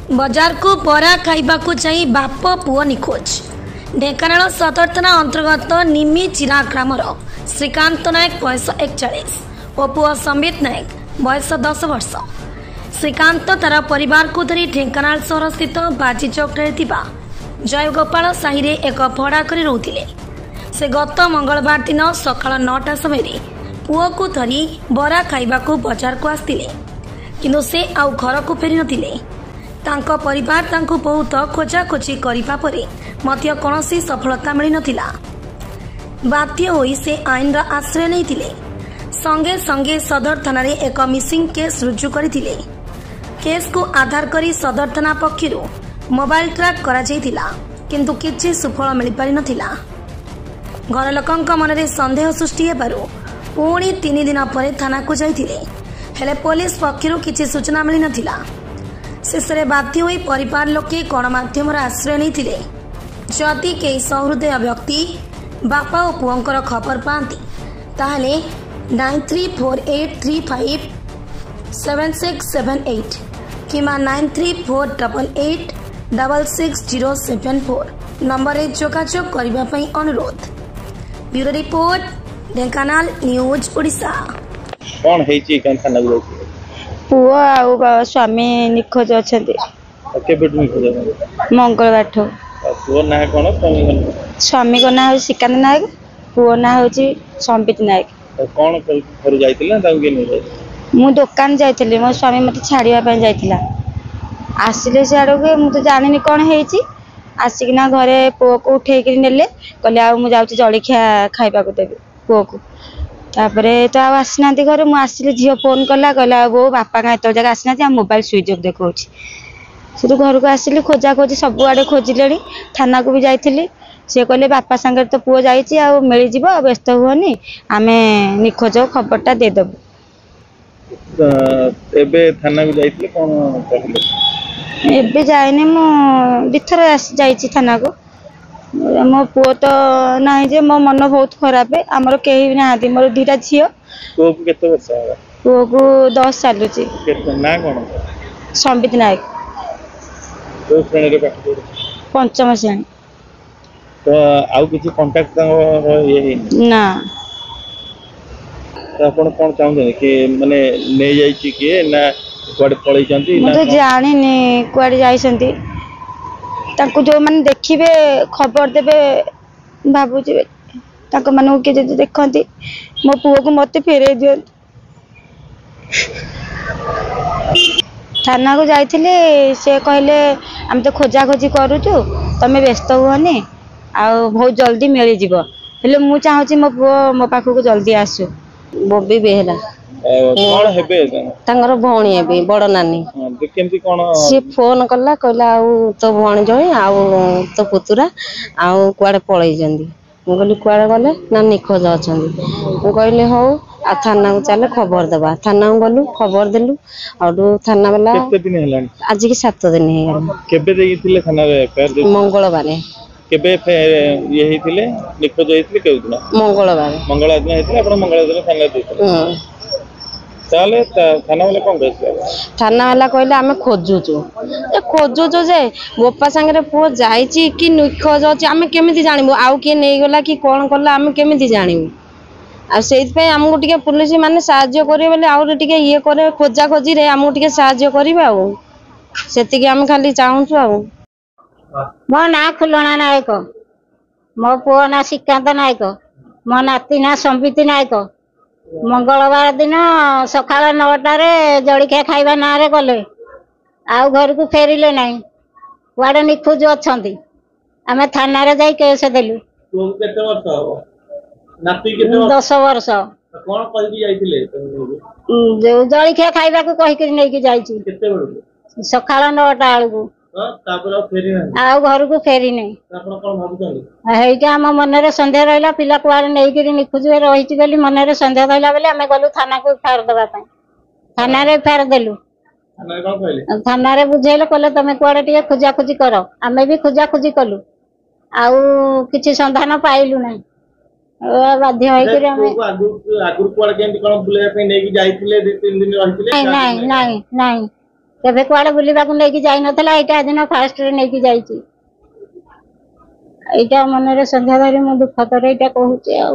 बजार को बरा खाइबा को जाई बाप पुओ निखोज। ढेंकानाल सदर थाना अंतर्गत निमी चिरा ग्रामर श्रीकांत नायक बयस 41 और पुओ संबित नायक बयस 10 वर्ष। श्रीकांत तार परिवार को धरी ढेंकानाल सहर स्थित बाजी चौक जयगोपाल साहि रे एक भड़ा कर रोते। से गत मंगलवार दिन सकाळ 9टा समय पुओ को धरी बरा खाइबा को बजार को आसतिले, किंतु से आउ घर को फेरी नथिले। तांको परिवार तांको बहुत खोजाखोजी करिबा परे मध्य कौनसी सफलता मिली नथिला। बाध्य होई से आईन रा आश्रय नैथिले। संगे संगे सदर थाना रे एक मिसिंग केस रुजु करथिले। केस को आधार करी सदर थाना पक्षरु मोबाइल ट्रैक करा जायतिला, किंतु किछि सुफल मिली पारि नथिला। घर लोकंक मनरे संदेह सृष्टि हेबारु पुणी 3 दिन पर थाना को जाइथिले, हेले पुलिस पक्षरु किछि सूचना मिली नथिला। शेष में बाध्य होई परिवार लोके गणमाध्यम आश्रय नहीं। जदि कई सहृदय व्यक्ति बापा और पुओंकर खबर पाती ताहले 9348357678 किमा 9348866074 नंबर रे जोगाजोग करबा पई अनुरोध। Bureau report Dhenkanal news Odisha. कौन हेची कन थाना गयो पुओ आउ स्वामी निखोज अच्छा मंगलवार ठो। पुओ ना कौन स्वामी को ना श्रीकांत नायक, पुओ ना हूँ संबित नायक। कौन घर जाइए मु दुकान जाइली, मो स्वामी मत छाड़ापी जाइला। आसिले सियाड़ के मुझे जानी कौन है आसिकिना घरे पुओ को उठे नेले, कहले आ मुझे जलखिया खाइबा को देवी पुओ को। तापरे तो आसना घर मुझे झील फोन कला कहला बो बापा का एत जगह आसना मोबाइल स्विच अफ देखा से घर को आसिली खोजा खोजी सब आड़े खोजिले। थाना को भी जाइली, सी कहले बापा सांगे तो पुओ जा मिल जा व्यस्त हुअनी आम निखोज खबरटा देदेबू। थाना को जाइए कौन एबे जाइनी मु दिथर जाइए थाना को। मो पुओ तो ना जे मो मन बहुत खराब है। आमर कहीं भी ना मोर 2टा झी। पुओ को केते वर्ष है? पुओ को 10 साल छि। ना कौन संबित नायक। तो श्रेणी रे पाठ पढे? 5म श्रेणी। तो आउ किछि कांटेक्ट ये ना। तो आपण कोन चाहुं कि माने नै जाई छि के ना कुआडे पळै जंती ना? तो जानि ने कुआडे जाई संती। ताको जो माने देखिबे खबर देबे बाबू जी ताको माने के जे देखंती मो पुओ को मते फेरे दियो। थाना को जाइथिले से कहले हम तो खोजा खोजी करूछु, तमे व्यस्त हुअनी आ बहुत जल्दी मिल जिवो। हेले मु चाहूची मो पुओ मो पाखो को जल्दी आसु। बॉबी बेहरा कोन हेबे तांगर भौणी हेबे बड़ नानी। केमती कोन सी फोन कला कहला आ तो भौणी जई आ तो पुतुरा आ कुआडे पळै जंदी। मु कहली कुआडे गले ना निखोज अछंदी। मु कहली हो आ थाना को चले खबर दबा। थाना को गलु खबर देलु और थाना वाला केते दिन हेलानी? आज की 7 दिन हे गेल। केबे देइथिले थाना रे एफआईआर? मंगलवार। केबे ये हेतिले निखोज हेतिले केउ दिन? मंगलवार दिन हेतिले। आपण मंगलवार दिन थाना देइथिले? ताले थाना वाला कौन कहले? थाना वाला कहले आमे खोजुचु जे गोपा संगे पुओ जाइची कि निखोज अछि आमे केमिति जानिबो? आउ के नै गला कि कोन करला आमे केमिति जानिबो? आ सेइत पे हमहु टिके पुलिस माने सहाय्य करे बोले आउ टिके ये करे खोजा खोजी रे हमहु टिके सहाय्य करिबा। आउ सेति के आमे खाली चाहूछु। आउ मो ना खुलना नायक, मो पुओ ना श्रीकांत नायक, मो नाती ना संबित नायक। मंगलवार दिन सकाळ 9टा रे जलखिया खाइबा ना रे गले, आउ घर को फेरिले नाही। कुआडे निखोज अछंती। आमे थाना रे जाई केस देलु। तो केते वर्ष हो? नाती केते वर्ष? 10 वर्ष। कोन कहि कि जाइथिले? जो जलखिया खाइबा को कहि कि नै कि जाइची। केते बडो? सकाळ 9टा आलगु। तापर फेरी नाही। आउ घर को फेरी नै। आपण कोन भाबुछन? हेइका हम मन रे संदेह रहला पिला कुआडे नै कि निखोज रहिची बेली मन रे संदेह रहला बेले आमे गलु थाना को एफआईआर दबा पई। थाना रे एफआईआर देलु। थाना रे कोन कहले? थाना रे बुझेले कहले तमे कुआडे टिके खोजा खोजी करो। आमे भी खोजा खोजी कलु, आउ किछि संधान पाइलु नै। बाध्य होई कि आमे आगुर कुआडे केंति कोन बुले पई नै कि जाइथिले 2-3 दिन रहिथिले? नहीं नहीं नहीं नहीं केबे कुआडे बुलिबाकू नेकी जाई नथला एटा दिन फास्ट रे नेकी जाईची एटा मन रे संध्या धरी मु दुख तरे एटा कहूचे आ